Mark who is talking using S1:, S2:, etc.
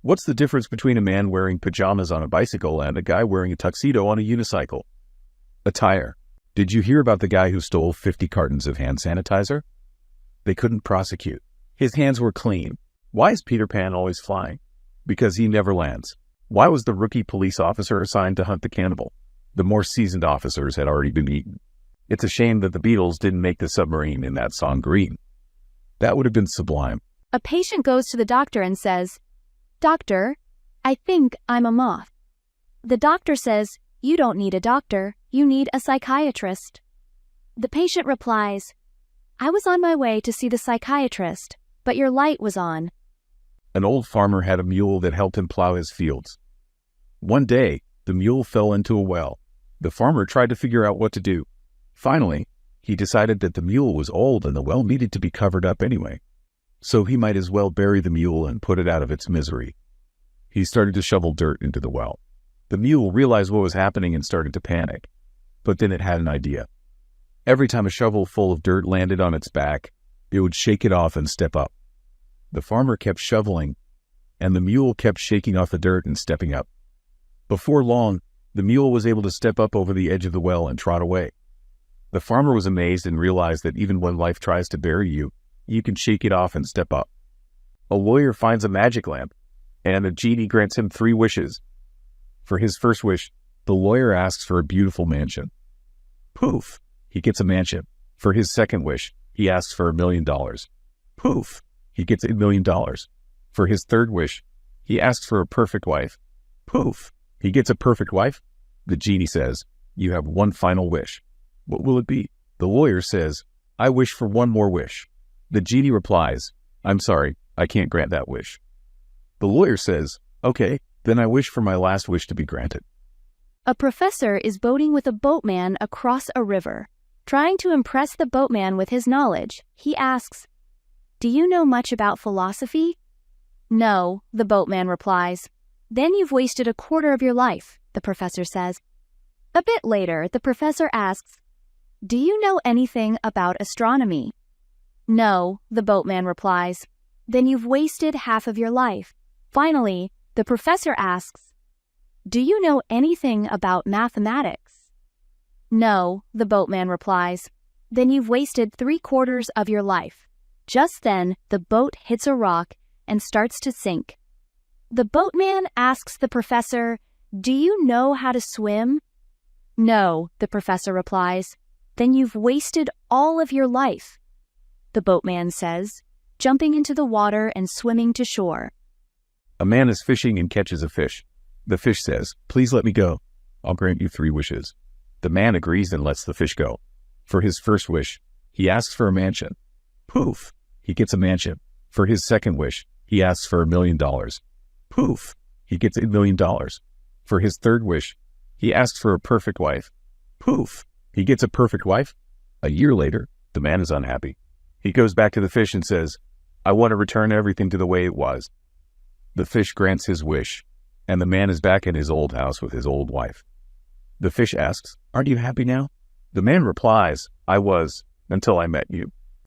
S1: What's the difference between a man wearing pajamas on a bicycle and a guy wearing a tuxedo on a unicycle? Attire. Did you hear about the guy who stole 50 cartons of hand sanitizer? They couldn't prosecute. His hands were clean. Why is Peter Pan always flying? Because he never lands. Why was the rookie police officer assigned to hunt the cannibal? The more seasoned officers had already been eaten. It's a shame that the Beatles didn't make the submarine in that song green. That would have been sublime.
S2: A patient goes to the doctor and says, "Doctor, I think I'm a moth." The doctor says, "You don't need a doctor, you need a psychiatrist." The patient replies, "I was on my way to see the psychiatrist, but your light was on."
S1: An old farmer had a mule that helped him plow his fields. One day, the mule fell into a well. The farmer tried to figure out what to do. Finally, he decided that the mule was old and the well needed to be covered up anyway. So he might as well bury the mule and put it out of its misery. He started to shovel dirt into the well. The mule realized what was happening and started to panic. But then it had an idea. Every time a shovel full of dirt landed on its back, it would shake it off and step up. The farmer kept shoveling, and the mule kept shaking off the dirt and stepping up. Before long, the mule was able to step up over the edge of the well and trot away. The farmer was amazed and realized that even when life tries to bury you, you can shake it off and step up. A lawyer finds a magic lamp, and a genie grants him 3 wishes. For his first wish, the lawyer asks for a beautiful mansion. Poof! He gets a mansion. For his second wish, he asks for $1 million. Poof! He gets $1 million. For his third wish, he asks for a perfect wife. Poof! He gets a perfect wife. The genie says, "You have one final wish." What will it be? The lawyer says, "I wish for one more wish." The genie replies, "I'm sorry, I can't grant that wish." The lawyer says, "Okay, then I wish for my last wish to be granted."
S2: A professor is boating with a boatman across a river. Trying to impress the boatman with his knowledge, he asks, "Do you know much about philosophy?" "No," the boatman replies. "Then you've wasted a quarter of your life," the professor says. A bit later, the professor asks, "Do you know anything about astronomy?" "No," the boatman replies. "Then you've wasted half of your life." Finally, the professor asks, "Do you know anything about mathematics?" "No," the boatman replies. "Then you've wasted 3/4 of your life." Just then, the boat hits a rock and starts to sink. The boatman asks the professor, "Do you know how to swim?" "No," the professor replies. "Then you've wasted all of your life," the boatman says, jumping into the water and swimming to shore.
S1: A man is fishing and catches a fish. The fish says, "Please let me go. I'll grant you 3 wishes." The man agrees and lets the fish go. For his first wish, he asks for a mansion. Poof! He gets a mansion. For his second wish, he asks for $1 million. Poof! He gets $1 million. For his third wish, he asks for a perfect wife. Poof! He gets a perfect wife. A year later, the man is unhappy. He goes back to the fish and says, "I want to return everything to the way it was." The fish grants his wish, and the man is back in his old house with his old wife. The fish asks, "Aren't you happy now?" The man replies, "I was, until I met you."